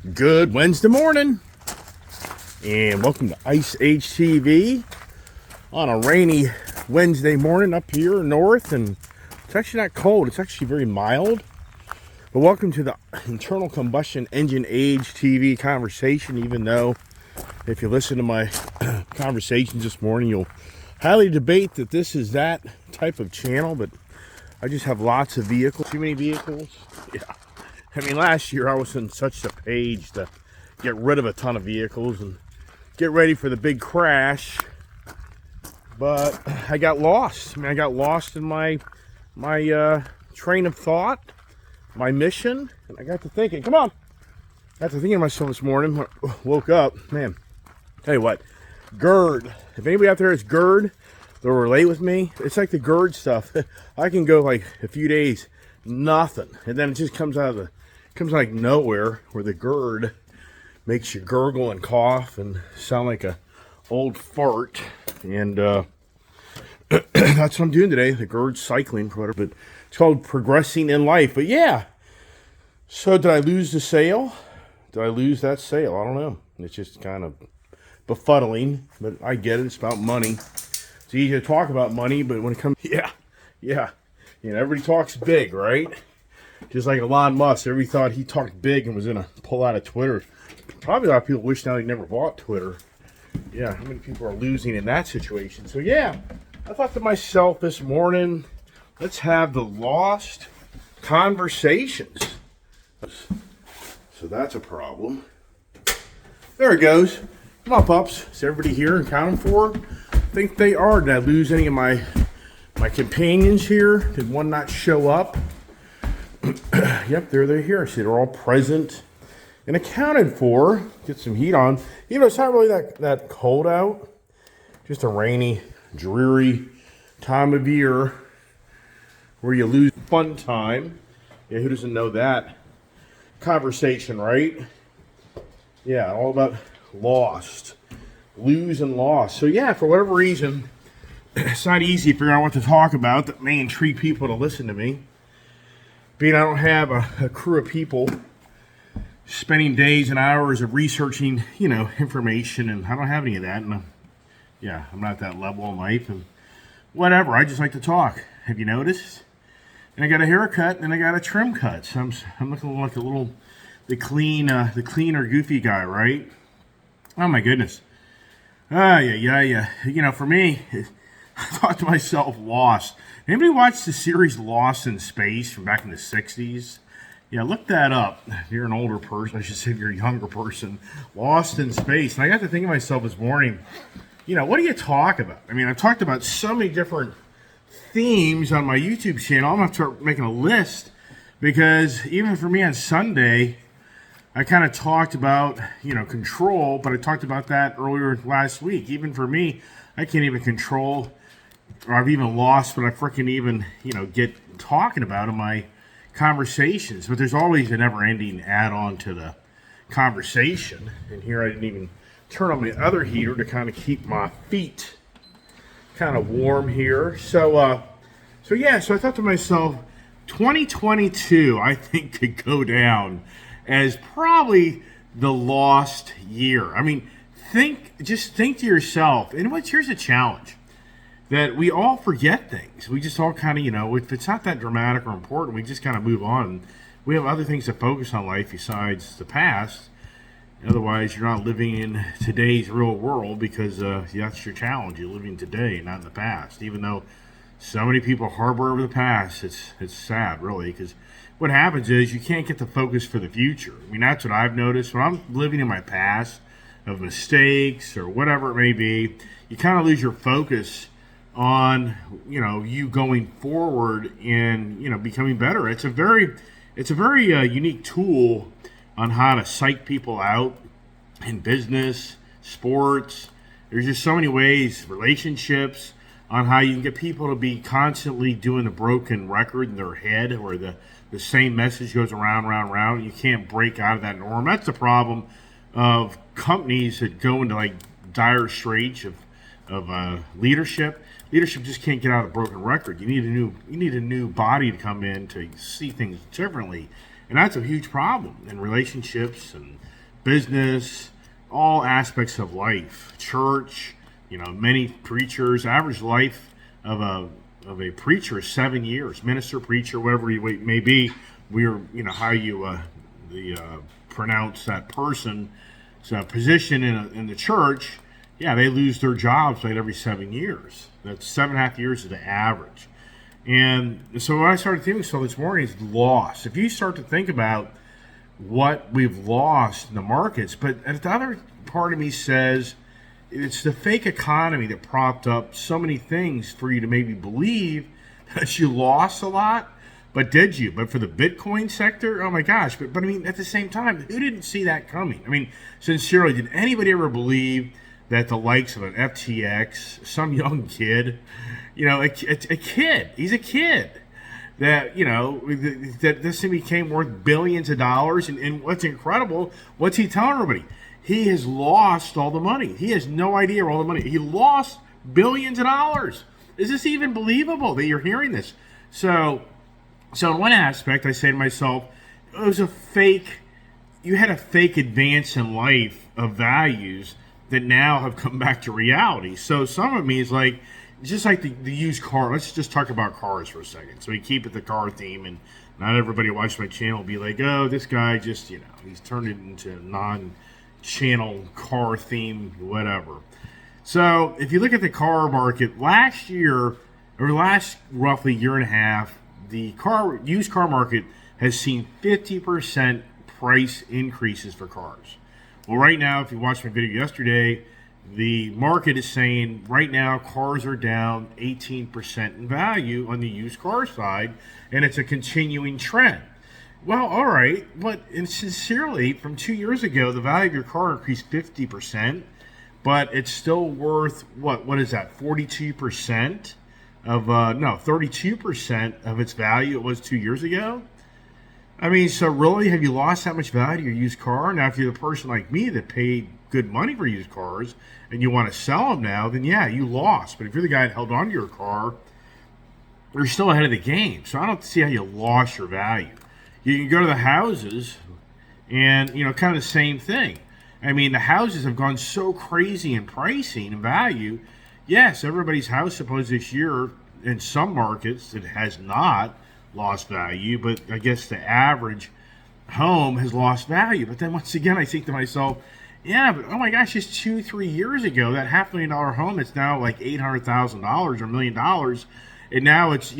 Good Wednesday morning, and welcome to Ice Age TV on a rainy Wednesday morning up here north. And it's actually not cold, it's actually very mild. But welcome to the Internal Combustion Engine Age TV conversation. Even though if you listen to my conversations this morning, you'll highly debate that this is that type of channel, but I just have lots of vehicles. Too many vehicles? Yeah. I mean, last year I was in such a page to get rid of a ton of vehicles and get ready for the big crash. But I got lost. I got lost in my train of thought, my mission, and I got to thinking, come on. I got to thinking to myself this morning when I woke up, man, tell you what, GERD. If anybody out there is GERD, they'll relate with me. It's like the GERD stuff. I can go like a few days, nothing. And then it just comes like nowhere, where the GERD makes you gurgle and cough and sound like a old fart. And that's what I'm doing today, the GERD cycling, whatever. But it's called progressing in life. But yeah, so did I lose the sale? Did I lose that sale? I don't know. It's just kind of befuddling, but I get it. It's about money. It's easy to talk about money, but when it comes, yeah. Everybody talks big, right? Just like Elon Musk, everybody thought he talked big and was gonna pull out of Twitter. Probably a lot of people wish now they never bought Twitter. Yeah, how many people are losing in that situation? So yeah, I thought to myself this morning, let's have the lost conversations. So that's a problem. There it goes. Come on, pups. Is everybody here and counting for? I think they are. Did I lose any of my companions here? Did one not show up? Yep, they're here. See, they're all present and accounted for. Get some heat on. You know, it's not really that cold out. Just a rainy, dreary time of year where you lose fun time. Yeah, who doesn't know that conversation, right? Yeah, all about lost. Lose and lost. So yeah, for whatever reason, it's not easy figuring out what to talk about that may intrigue people to listen to me. Being I don't have a crew of people spending days and hours of researching, information, and I don't have any of that. And I'm not that level in life, and whatever. I just like to talk. Have you noticed? And I got a haircut, and I got a trim cut. So I'm looking like the cleaner, goofy guy, right? Oh my goodness. Yeah. For me, I thought to myself, Lost. Anybody watch the series Lost in Space from back in the 60s? Yeah, look that up. If you're an older person, I should say if you're a younger person. Lost in Space. And I got to think of myself this morning, what do you talk about? I've talked about so many different themes on my YouTube channel. I'm going to start making a list because even for me on Sunday, I kind of talked about, control, but I talked about that earlier last week. Even for me, I can't even control, or I've even lost what I freaking even, get talking about in my conversations. But there's always a never-ending add-on to the conversation. And here I didn't even turn on my other heater to kind of keep my feet kind of warm here. So I thought to myself, 2022, I think, could go down as probably the lost year. Just think to yourself, and here's a challenge, that we all forget things. We just all kind of, if it's not that dramatic or important, we just kind of move on. We have other things to focus on life besides the past. Otherwise, you're not living in today's real world because that's your challenge. You're living today, not in the past. Even though so many people harbor over the past, it's sad, really, because what happens is you can't get the focus for the future. That's what I've noticed. When I'm living in my past of mistakes or whatever it may be, you kind of lose your focus on, you going forward and, becoming better. It's a very unique tool on how to psych people out in business, sports. There's just so many ways, relationships, on how you can get people to be constantly doing the broken record in their head, where the same message goes around. You can't break out of that norm. That's the problem of companies that go into like dire straits of leadership. Leadership just can't get out of a broken record. You need a new body to come in to see things differently, and that's a huge problem in relationships and business, all aspects of life, church. Many preachers, average life of a preacher is 7 years, minister, preacher, whatever you may be. How you pronounce that person's position in the church. Yeah, they lose their jobs like every 7 years. That's 7.5 years is the average. And so what I started thinking this morning is loss. If you start to think about what we've lost in the markets, but the other part of me says it's the fake economy that propped up so many things for you to maybe believe that you lost a lot. But did you? But for the Bitcoin sector, oh my gosh. But I mean, at the same time, who didn't see that coming? I mean, sincerely, did anybody ever believe that the likes of an FTX, some young kid, a kid, he's a kid, that, that this thing became worth billions of dollars? And what's incredible, what's he telling everybody? He has lost all the money. He has no idea where all the money. He lost billions of dollars. Is this even believable that you're hearing this? So in one aspect, I say to myself, it was a fake, you had a fake advance in life of values that now have come back to reality. So some of me is like, just like the used car. Let's just talk about cars for a second. So we keep it the car theme, and not everybody watching my channel will be like, oh, this guy just, he's turned it into non-channel car theme, whatever. So if you look at the car market last year, or last roughly year and a half, the used car market has seen 50% price increases for cars. Well, right now, if you watched my video yesterday, the market is saying right now cars are down 18% in value on the used car side, and it's a continuing trend. Well, all right, but and sincerely, from 2 years ago, the value of your car increased 50%, but it's still worth, what is that, 42% of, 32% of its value it was 2 years ago? I mean, so really, have you lost that much value to your used car? Now, if you're the person like me that paid good money for used cars and you want to sell them now, then yeah, you lost. But if you're the guy that held on to your car, you're still ahead of the game. So I don't see how you lost your value. You can go to the houses and, kind of the same thing. I mean, the houses have gone so crazy in pricing and value. Yes, everybody's house supposedly this year in some markets it has not lost value, but I guess the average home has lost value. But then once again, I think to myself, yeah, but oh my gosh, just 2-3 years ago, that $500,000 home is now like $800,000 or $1 million, and now it's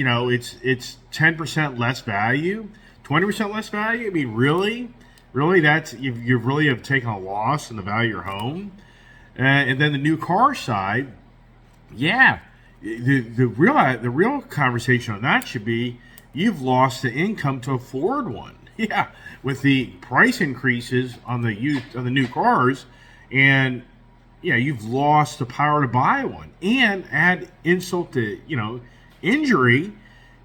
it's 10% less value, 20% less value. I mean, really, that's you really have taken a loss in the value of your home, and then the new car side, yeah, the real conversation on that should be, you've lost the income to afford one. Yeah, with the price increases on the new cars, and yeah, you've lost the power to buy one. And add insult to injury,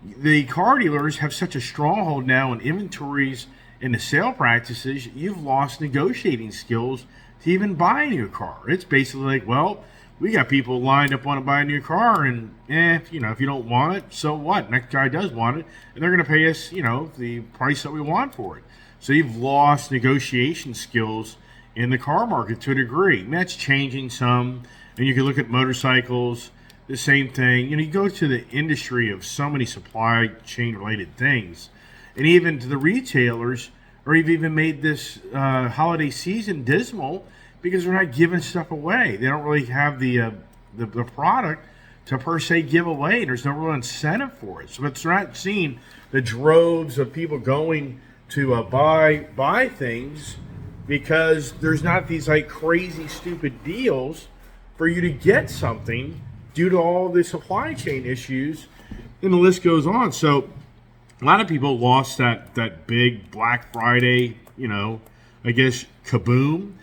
the car dealers have such a stronghold now in inventories and the sale practices. You've lost negotiating skills to even buy a new car. It's basically like, well, we got people lined up want to buy a new car, and if you don't want it, so what? Next guy does want it, and they're going to pay us, the price that we want for it. So you've lost negotiation skills in the car market to a degree. And that's changing some. And you can look at motorcycles, the same thing. You go to the industry of so many supply chain related things, and even to the retailers, or you've even made this holiday season dismal, because they're not giving stuff away. They don't really have the product to per se give away. There's no real incentive for it. So it's not seeing the droves of people going to buy things, because there's not these like crazy stupid deals for you to get something due to all the supply chain issues, and the list goes on. So a lot of people lost that big Black Friday, I guess, kaboom.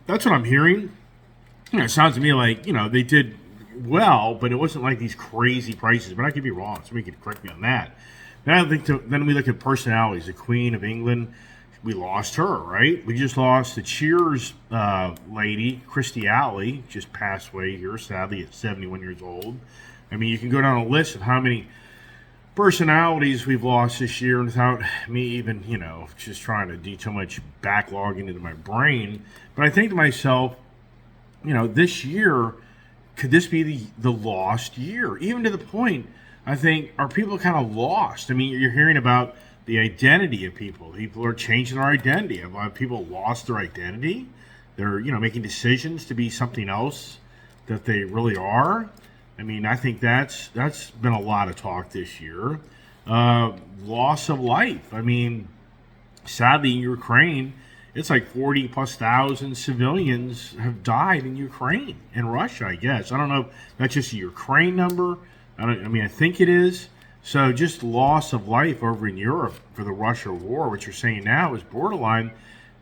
That's what I'm hearing. It sounds to me like, they did well, but it wasn't like these crazy prices. But I could be wrong. Somebody could correct me on that. Then we look at personalities. The Queen of England, we lost her, right? We just lost the Cheers lady, Kirstie Alley, just passed away here, sadly, at 71 years old. I mean, you can go down a list of how many personalities we've lost this year, and without me even, just trying to do too much backlogging into my brain. But I think to myself, this year, could this be the lost year? Even to the point, I think, are people kind of lost? I mean, you're hearing about the identity of people. People are changing their identity. A lot of people lost their identity. They're, making decisions to be something else that they really are. I mean, I think that's been a lot of talk this year. Loss of life. I mean, sadly, in Ukraine, it's like 40 plus thousand civilians have died in Ukraine and Russia, I guess. I don't know if that's just a Ukraine number. I think it is. So just loss of life over in Europe for the Russia war, which you're saying now is borderline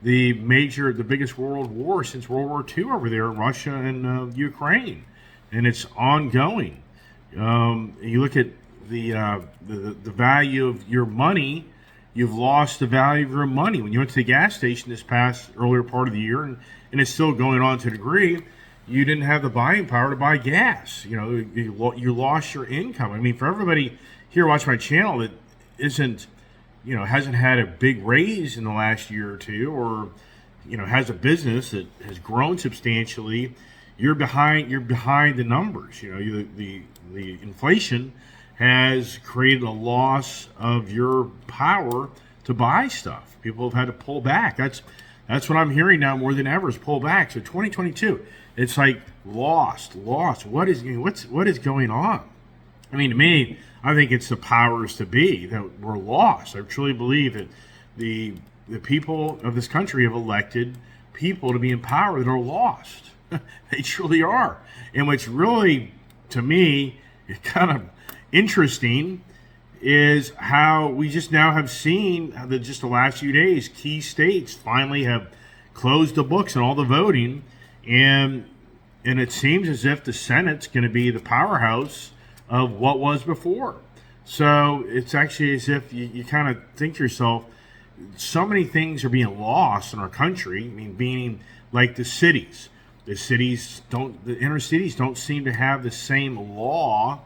the biggest world war since World War II over there in Russia and Ukraine. And it's ongoing. You look at the value of your money. You've lost the value of your money. When you went to the gas station this past earlier part of the year, and it's still going on to a degree, you didn't have the buying power to buy gas. You lost your income. I mean, for everybody here watching my channel that hasn't had a big raise in the last year or two, or has a business that has grown substantially, you're behind the numbers. The inflation has created a loss of your power to buy stuff. People have had to pull back. That's what I'm hearing now more than ever is pull back. So 2022, it's like lost. What is going on? I mean, to me, I think it's the powers to be that were lost. I truly believe that the people of this country have elected people to be in power that are lost. They truly are. And what's really, to me, kind of interesting is how we just now have seen that just the last few days, key states finally have closed the books on all the voting, and it seems as if the Senate's going to be the powerhouse of what was before. So it's actually as if you kind of think to yourself, so many things are being lost in our country. I mean, being like the cities. The inner cities don't seem to have the same law.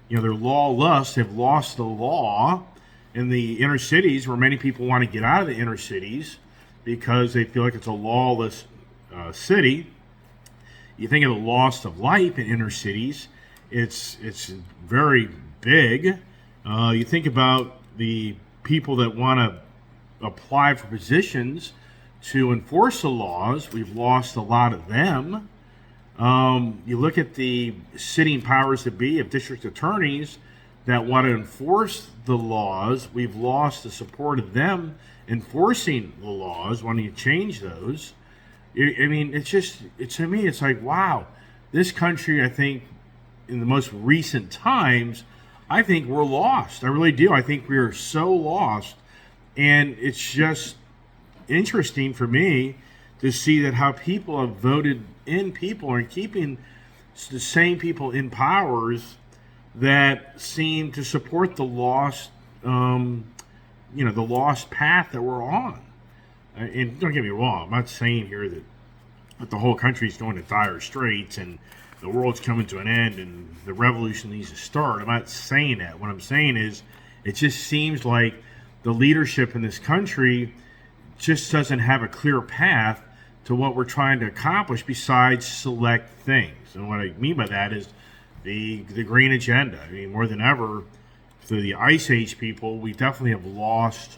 They're lawless. They've lost the law in the inner cities, where many people want to get out of the inner cities because they feel like it's a lawless city. You think of the loss of life in inner cities, it's very big. You think about the people that want to apply for positions to enforce the laws. We've lost a lot of them. You look at the sitting powers that be of district attorneys that want to enforce the laws. We've lost the support of them enforcing the laws, wanting to change those. I mean, to me, it's like, wow, this country, I think, in the most recent times, I think we're lost. I really do. I think we are so lost. And it's just interesting for me to see that how people have voted in people and keeping the same people in powers that seem to support the lost, the lost path that we're on. And don't get me wrong, I'm not saying here that the whole country's going to dire straits and the world's coming to an end and the revolution needs to start. I'm not saying that. What I'm saying is it just seems like the leadership in this country just doesn't have a clear path to what we're trying to accomplish besides select things. And what I mean by that is the green agenda. I mean, more than ever, through the Ice Age people, we definitely have lost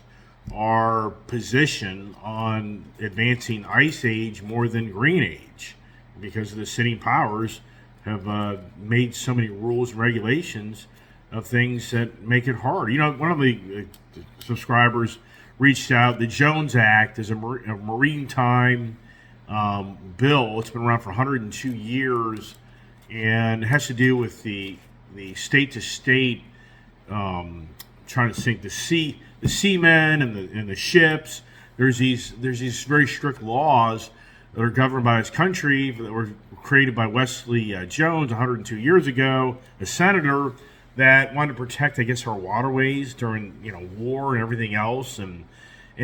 our position on advancing Ice Age more than Green Age because of the sitting powers have made so many rules and regulations of things that make it hard. One of the subscribers reached out. The Jones Act is a maritime bill. It's been around for 102 years, and it has to do with the state-to-state trying to sink the seamen and the ships. There's these very strict laws that are governed by this country that were created by Wesley Jones 102 years ago, a senator that wanted to protect, I guess, our waterways during war and everything else, and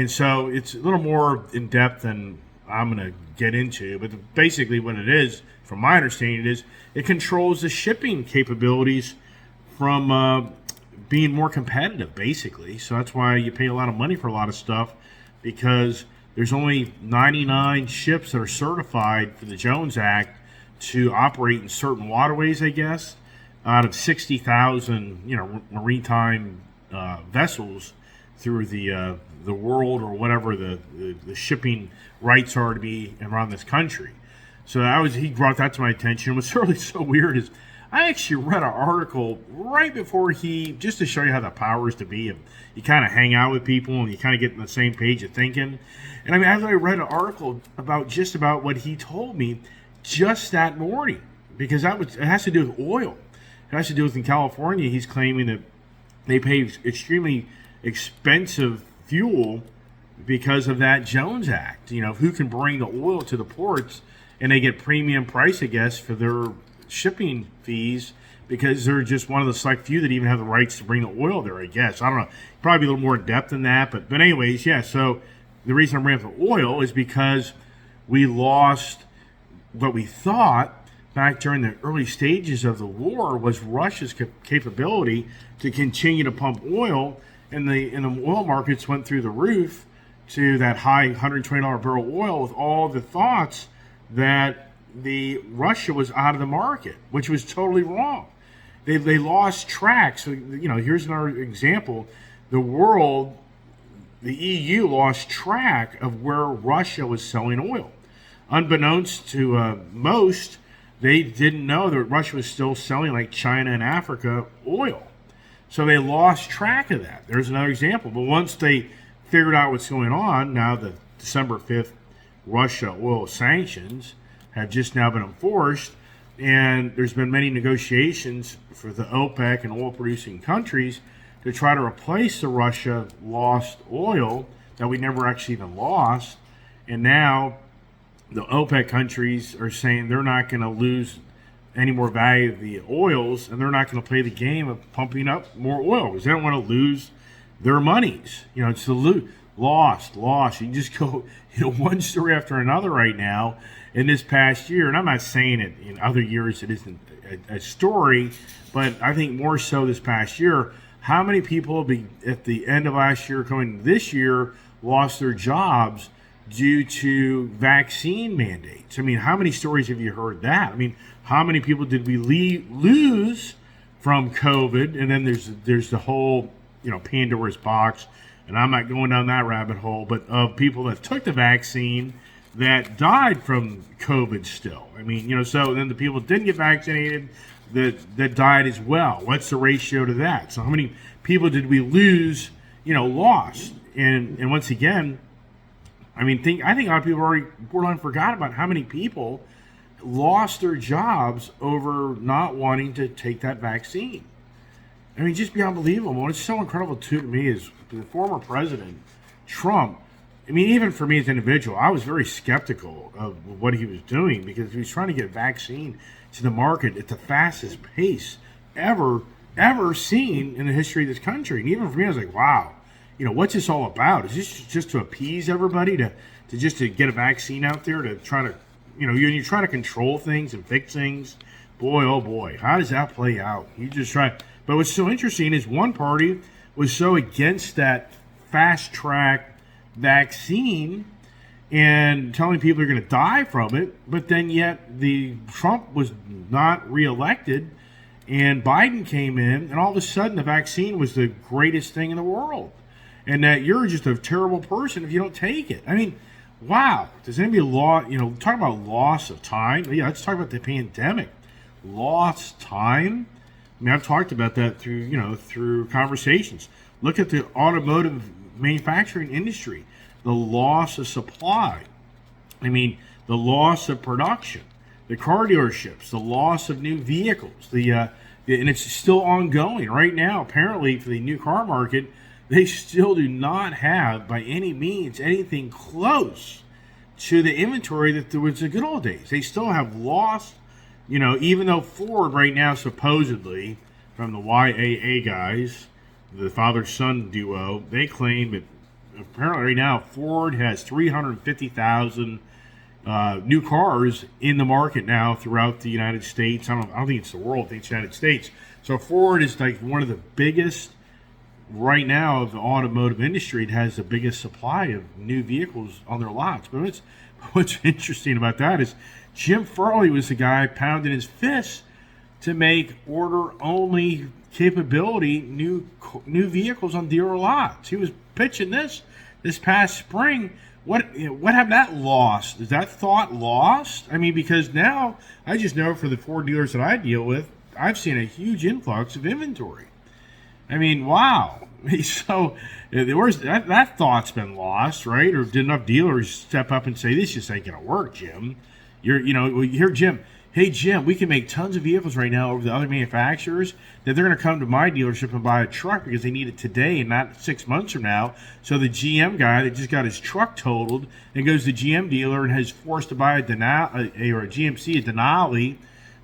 so it's a little more in depth than I'm going to get into. But basically, what it is, from my understanding, it controls the shipping capabilities from being more competitive, basically. So that's why you pay a lot of money for a lot of stuff, because there's only 99 ships that are certified for the Jones Act to operate in certain waterways, I guess, out of 60,000, maritime vessels through the world, or whatever the shipping rights are to be around this country. So he brought that to my attention. What's really so weird is I actually read an article right before just to show you how the powers to be, and you kind of hang out with people and you kind of get on the same page of thinking. And I mean, I read an article about what he told me just that morning, because it has to do with oil. It has to do with, in California, he's claiming that they pay extremely expensive fuel because of that Jones Act. Who can bring the oil to the ports, and they get premium price, I guess, for their shipping fees, because they're just one of the select few that even have the rights to bring the oil there, I guess. I don't know. Probably a little more in depth than that. But anyways, yeah, so the reason I'm bringing up the oil is because we lost what we thought back during the early stages of the war was Russia's capability to continue to pump oil, and the oil markets went through the roof to that high $120 barrel oil, with all the thoughts that the Russia was out of the market, which was totally wrong. They lost track. So here's another example. The EU lost track of where Russia was selling oil. Unbeknownst to most, they didn't know that Russia was still selling, like China and Africa, oil. So they lost track of that. There's another example. But once they figured out what's going on, now the December 5th Russia oil sanctions have just now been enforced, and there's been many negotiations for the OPEC and oil-producing countries to try to replace the Russia lost oil that we never actually even lost. And now the OPEC countries are saying they're not going to lose any more value of the oils, and they're not going to play the game of pumping up more oil because they don't want to lose their monies. It's the lost. You can just go, one story after another right now in this past year. And I'm not saying it in other years it isn't a story, but I think more so this past year, how many people at the end of last year, coming this year, lost their jobs due to vaccine mandates? I mean, how many stories have you heard that? I mean, how many people did we lose from COVID? And then there's the whole, Pandora's box, and I'm not going down that rabbit hole, but of people that took the vaccine that died from COVID still. I mean, so then the people that didn't get vaccinated that died as well. What's the ratio to that? So how many people did we lose, lost? And once again, I think a lot of people already borderline forgot about how many people lost their jobs over not wanting to take that vaccine. I mean, just be unbelievable. What's so incredible, too, to me is the former president, Trump. I mean, even for me as an individual, I was very skeptical of what he was doing, because he was trying to get vaccine to the market at the fastest pace ever seen in the history of this country. And even for me, I was like, wow, what's this all about? Is this just to appease everybody, to get a vaccine out there to try to, you're trying to control things and fix things? Boy, oh boy, how does that play out? You just try. But what's so interesting is one party was so against that fast track vaccine and telling people are going to die from it, but then yet Trump was not reelected, and Biden came in, and all of a sudden the vaccine was the greatest thing in the world, and that you're just a terrible person if you don't take it. I mean, wow. Does anybody talk about loss of time? Yeah, let's talk about the pandemic. Lost time. I mean, I've talked about that through conversations. Look at the automotive manufacturing industry, the loss of supply. I mean, the loss of production, the car dealerships, the loss of new vehicles, and it's still ongoing right now. Apparently, for the new car market, they still do not have, by any means, anything close to the inventory that there was the good old days. They still have lost. Even though Ford right now, supposedly, from the YAA guys, the father-son duo, they claim that apparently right now Ford has 350,000 new cars in the market now throughout the United States. I don't think it's the world, I think it's the United States. So Ford is like one of the biggest right now of the automotive industry, it has the biggest supply of new vehicles on their lots. But what's interesting about that is Jim Farley was the guy pounding his fist to make order-only capability new vehicles on dealer lots. He was pitching this past spring. What have that lost? Is that thought lost? I mean, because now I just know for the Ford dealers that I deal with, I've seen a huge influx of inventory. I mean, wow. So that thought's been lost, right? Or did enough dealers step up and say, "This just ain't gonna work, Jim"? You hear Jim. Hey, Jim, we can make tons of vehicles right now over the other manufacturers that they're going to come to my dealership and buy a truck because they need it today and not 6 months from now. So the GM guy that just got his truck totaled and goes to the GM dealer and has forced to buy a GMC, a Denali,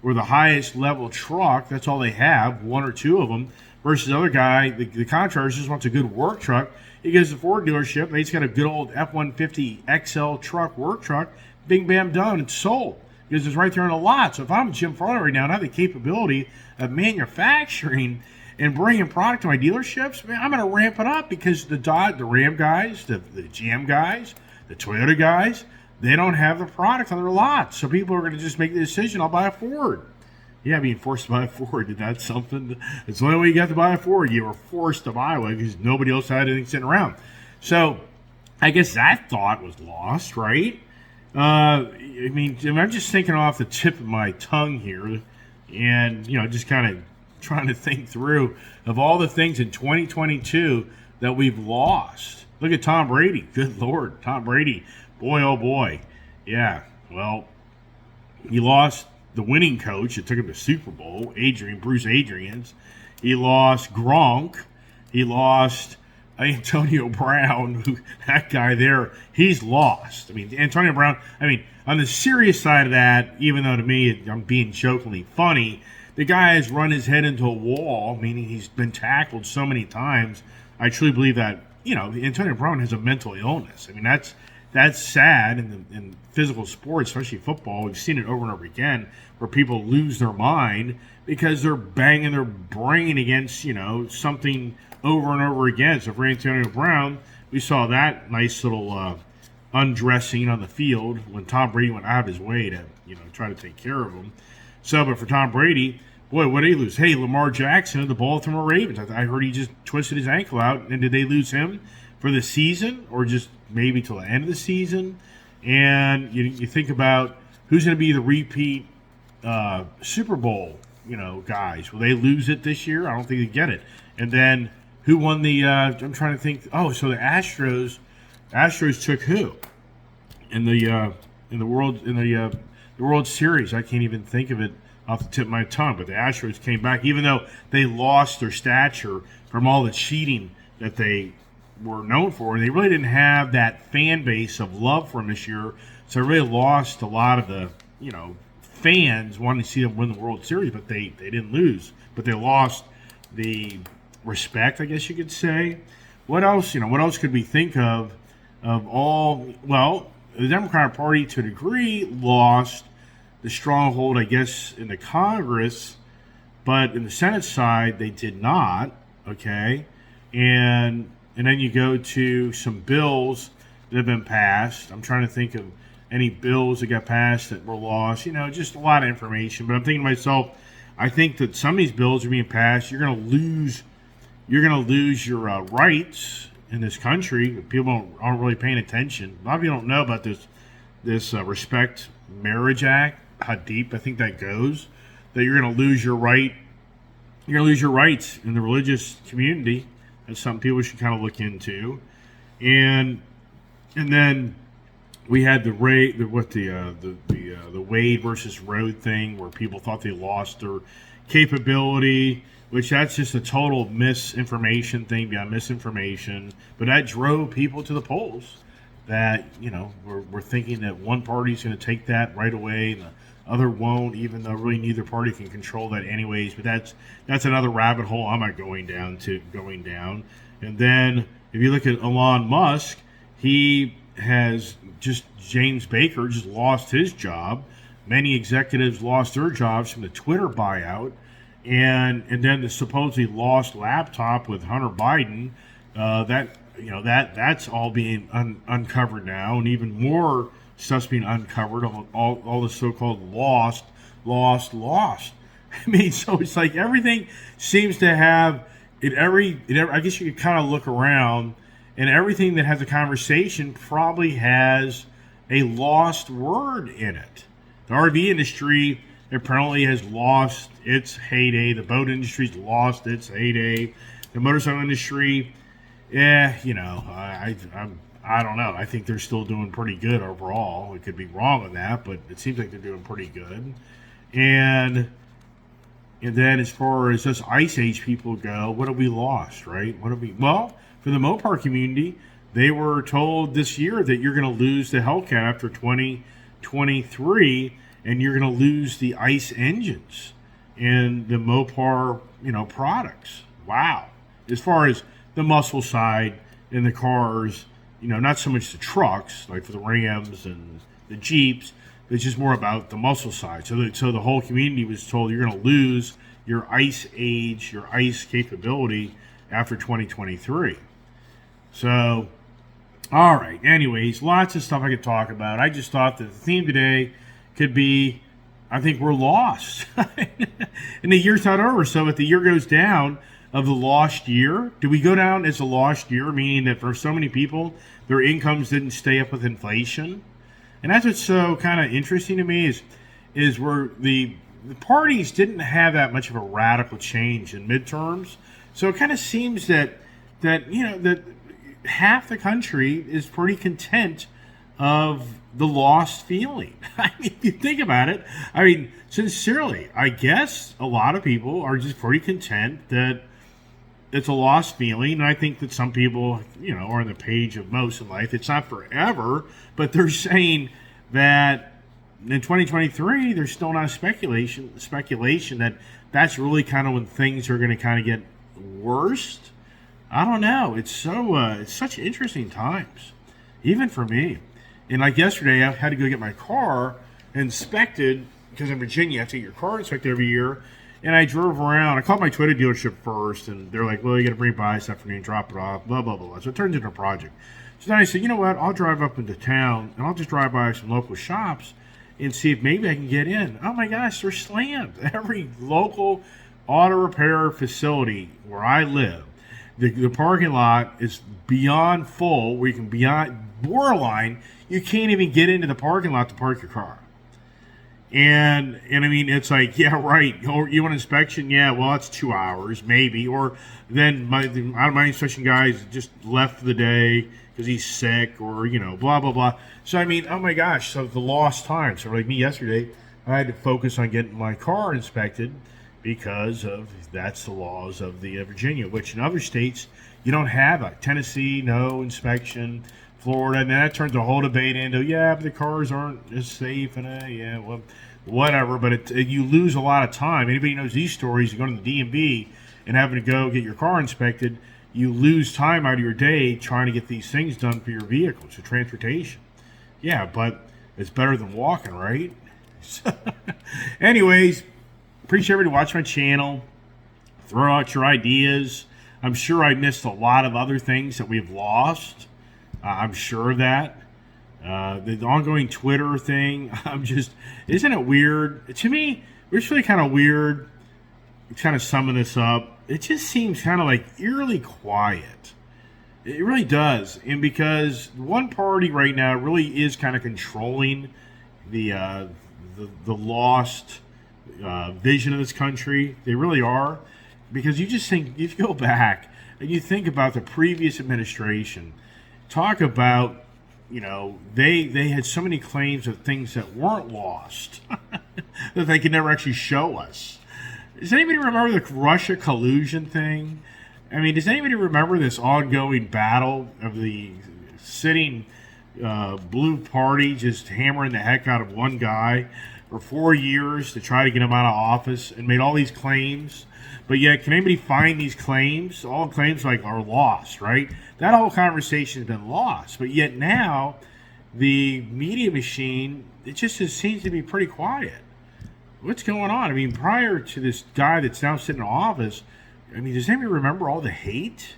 or the highest level truck. That's all they have, one or two of them, versus the other guy, the contractor just wants a good work truck. He goes to the Ford dealership and he's got a good old F-150 XL truck, work truck, bing, bam, done, it's sold. Because it's right there on the lot. So if I'm Jim Farley right now and I have the capability of manufacturing and bringing product to my dealerships, man, I'm going to ramp it up because the Ram guys, the GM guys, the Toyota guys, they don't have the product on their lot. So people are going to just make the decision, I'll buy a Ford. Yeah, being forced to buy a Ford, is that something? It's the only way you got to buy a Ford. You were forced to buy one because nobody else had anything sitting around. So I guess that thought was lost, right? I mean, I'm just thinking off the tip of my tongue here and, just kind of trying to think through of all the things in 2022 that we've lost. Look at Tom Brady. Good Lord. Tom Brady. Boy, oh boy. Yeah, well, he lost the winning coach that took him to Super Bowl, Bruce Arians. He lost Gronk. He lost Antonio Brown, that guy there, he's lost. I mean, Antonio Brown, on the serious side of that, even though to me I'm being jokingly funny, the guy has run his head into a wall, meaning he's been tackled so many times. I truly believe that, Antonio Brown has a mental illness. I mean, that's sad in physical sports, especially football. We've seen it over and over again where people lose their mind because they're banging their brain against, something over and over again. So for Antonio Brown, we saw that nice little undressing on the field when Tom Brady went out of his way to, try to take care of him. So, but for Tom Brady, boy, what did he lose? Hey, Lamar Jackson of the Baltimore Ravens. I heard he just twisted his ankle out. And did they lose him for the season or just maybe till the end of the season? And you think about who's going to be the repeat Super Bowl, guys. Will they lose it this year? I don't think they get it. And then who won the? I'm trying to think. Oh, so the Astros. Astros took who in the World Series? I can't even think of it off the tip of my tongue. But the Astros came back, even though they lost their stature from all the cheating that they were known for. They really didn't have that fan base of love for them this year, so they really lost a lot of the fans wanting to see them win the World Series. But they didn't lose, but they lost the respect, I guess you could say. What else? What else could we think of all? Well, the Democratic Party, to a degree, lost the stronghold, I guess, in the Congress, but in the Senate side, they did not. Okay, and then you go to some bills that have been passed. I'm trying to think of any bills that got passed that were lost. Just a lot of information. But I'm thinking to myself, I think that some of these bills are being passed. You're going to lose your rights in this country. People aren't really paying attention. A lot of you don't know about this Respect Marriage Act, how deep I think that goes, that you're going to lose your right. You're going to lose your rights in the religious community. That's something people should kind of look into. And then we had the Wade versus Roe thing, where people thought they lost their capability, which that's just a total misinformation thing beyond misinformation. But that drove people to the polls. That we're thinking that one party's going to take that right away, and the other won't, even though really neither party can control that anyways. But that's another rabbit hole I'm not going down. And then if you look at Elon Musk, he has James Baker just lost his job. Many executives lost their jobs from the Twitter buyout. and then the supposedly lost laptop with Hunter Biden. That's all being uncovered now, and even more stuff's being uncovered. All the so-called lost. I mean, so it's like everything seems to have it. I guess you could kind of look around, and everything that has a conversation probably has a lost word in it. The RV industry apparently has lost its heyday. The boat industry's lost its heyday. The motorcycle industry, I don't know. I think they're still doing pretty good overall. We could be wrong on that, but it seems like they're doing pretty good. And then as far as us Ice Age people go, what have we lost, right? Well, for the Mopar community, they were told this year that you're going to lose the Hellcat after 2023, and you're going to lose the ICE engines and the Mopar, products. Wow. As far as the muscle side in the cars, not so much the trucks, like for the Rams and the Jeeps. It's just more about the muscle side. So the whole community was told you're going to lose your ICE age, your ICE capability after 2023. So, all right. Anyways, lots of stuff I could talk about. I just thought that the theme today could be, I think we're lost. And the year's not over. So if the year goes down of the lost year, do we go down as a lost year, meaning that for so many people, their incomes didn't stay up with inflation? And that's what's so kind of interesting to me is where the parties didn't have that much of a radical change in midterms. So it kind of seems that half the country is pretty content of the lost feeling. I mean, if you think about it, sincerely, I guess a lot of people are just pretty content that it's a lost feeling. And I think that some people, are on the page of most in life. It's not forever, but they're saying that in 2023, there's still not speculation that that's really kind of when things are going to kind of get worse. I don't know. It's such interesting times, even for me. And like yesterday, I had to go get my car inspected because in Virginia, you have to get your car inspected every year. And I drove around. I called my Toyota dealership first, and they're like, well, you got to bring it by this afternoon, drop it off, blah, blah, blah. So it turns into a project. So then I said, you know what? I'll drive up into town, and I'll just drive by some local shops and see if maybe I can get in. Oh, my gosh, they're slammed. Every local auto repair facility where I live, the parking lot is beyond full, where you can beyond borderline, you can't even get into the parking lot to park your car. And I mean, it's like, yeah, right. Or you want inspection? Yeah, well, it's 2 hours, maybe. Or then my inspection guys just left for the day because he's sick, or, blah, blah, blah. So, I mean, oh my gosh, so the lost time. So, like me yesterday, I had to focus on getting my car inspected because that's the laws of the Virginia, which in other states, you don't have that. Tennessee, no inspection. Florida, and that turns a whole debate into, yeah, but the cars aren't as safe, and yeah, well, whatever. But you lose a lot of time. Anybody knows these stories? You go to the DMV and having to go get your car inspected, you lose time out of your day trying to get these things done for your vehicle, so transportation. Yeah, but it's better than walking, right? Anyways, appreciate everybody watching my channel. Throw out your ideas. I'm sure I missed a lot of other things that we've lost. I'm sure of that. The ongoing Twitter thing, isn't it weird? To me, it's really kind of weird, kind of summing this up. It just seems kind of like eerily quiet. It really does. And because one party right now really is kind of controlling the lost vision of this country. They really are. Because you just think, if you go back and you think about the previous administration, talk about, they had so many claims of things that weren't lost that they could never actually show us. Does anybody remember the Russia collusion thing? I mean, does anybody remember this ongoing battle of the sitting blue party just hammering the heck out of one guy for 4 years to try to get him out of office and made all these claims? But yet, can anybody find these claims? All the claims are lost, right? That whole conversation has been lost. But yet now, the media machine, it just seems to be pretty quiet. What's going on? I mean, prior to this guy that's now sitting in office, I mean, does anybody remember all the hate?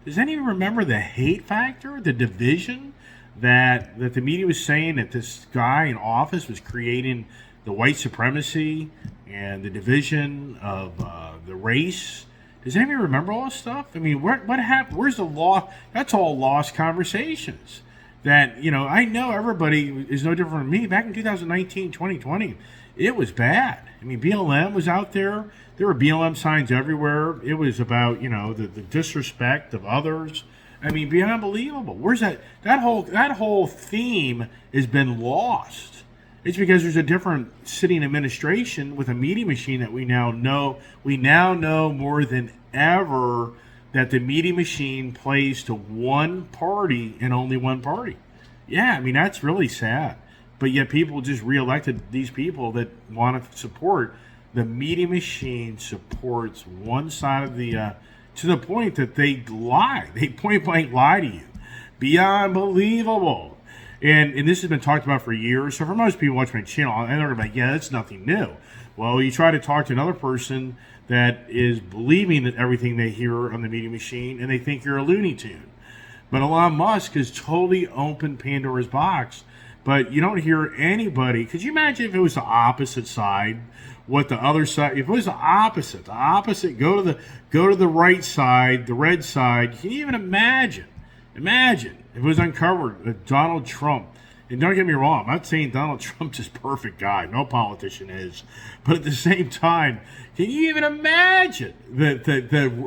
Does anyone remember the hate factor, the division that the media was saying that this guy in office was creating the white supremacy and the division of the race? Does anybody remember all this stuff? I mean, what happened? Where's the law? That's all lost conversations. That, I know everybody is no different from me. Back in 2019, 2020, it was bad. I mean, BLM was out there. There were BLM signs everywhere. It was about, the disrespect of others. I mean, beyond unbelievable. Where's that whole theme has been lost. It's because there's a different sitting administration with a media machine that we now know. We now know more than ever that the media machine plays to one party and only one party. Yeah, I mean, that's really sad. But yet people just reelected these people that want to support. The media machine supports one side of the, to the point that they lie. They point blank lie to you. Beyond believable. And this has been talked about for years. So for most people watching my channel, and they're like, yeah, that's nothing new. Well, you try to talk to another person that is believing that everything they hear on the media machine, and they think you're a Looney Tune. But Elon Musk has totally opened Pandora's box. But you don't hear anybody. Could you imagine if it was the opposite side? What the other side? If it was the opposite, go to the right side, the red side. Can you even imagine? Imagine if it was uncovered that Donald Trump. And don't get me wrong, I'm not saying Donald Trump's this perfect guy. No politician is. But at the same time, can you even imagine that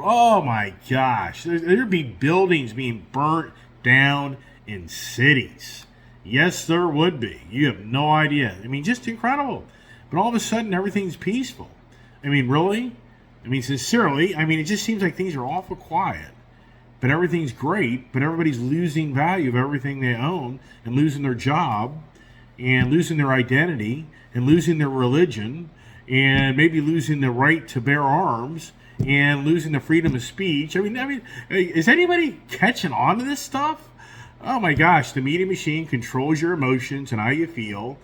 oh my gosh, there'd be buildings being burnt down in cities. Yes, there would be. You have no idea. I mean, just incredible. But all of a sudden, everything's peaceful. I mean, really? I mean, sincerely, it just seems like things are awful quiet. But everything's great, but everybody's losing value of everything they own and losing their job and losing their identity and losing their religion and maybe losing the right to bear arms and losing the freedom of speech. I mean, is anybody catching on to this stuff? Oh my gosh, the media machine controls your emotions and how you feel,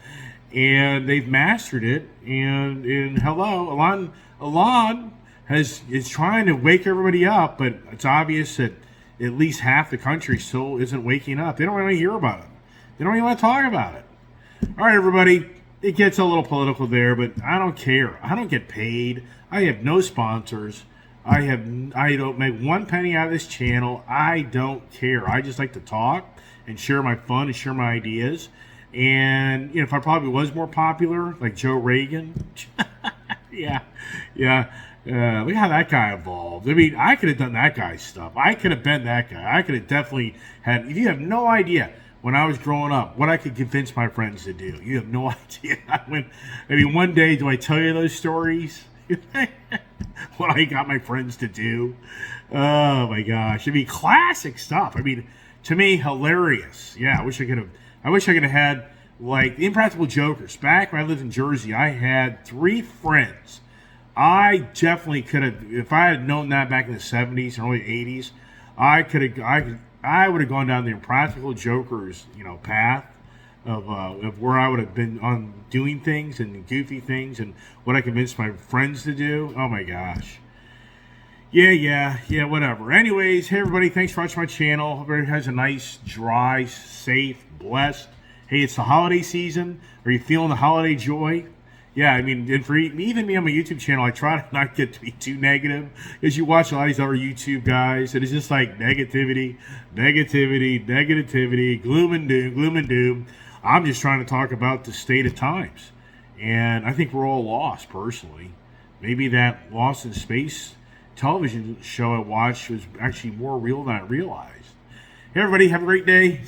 and they've mastered it. And hello, Elon is trying to wake everybody up, but it's obvious that at least half the country still isn't waking up. They don't want to hear about it. They don't even want to talk about it. All right, everybody, it gets a little political there, but I don't care. I don't get paid. I have no sponsors. I don't make one penny out of this channel. I don't care. I just like to talk and share my fun and share my ideas. And if I probably was more popular, like Joe Rogan, yeah. Look how that guy evolved. I mean, I could have done that guy's stuff. I could have been that guy. I could have definitely had. You have no idea when I was growing up what I could convince my friends to do. You have no idea. One day, do I tell you those stories? What I got my friends to do. Oh my gosh! Classic stuff. To me, hilarious. Yeah, I wish I could have had like the Impractical Jokers. Back when I lived in Jersey, I had 3 friends. I definitely could have, if I had known that back in the 70s and early 80s, I would have gone down the Impractical Jokers, path of where I would have been on doing things and goofy things and what I convinced my friends to do. Oh my gosh. Yeah, whatever. Anyways, hey everybody, thanks for watching my channel. Hope everybody has a nice, dry, safe, blessed. Hey, it's the holiday season. Are you feeling the holiday joy? Yeah, and for even me on my YouTube channel, I try to not get to be too negative, because you watch a lot of these other YouTube guys, and it's just like negativity, gloom and doom. I'm just trying to talk about the state of times, and I think we're all lost, personally. Maybe that Lost in Space television show I watched was actually more real than I realized. Hey, everybody, have a great day.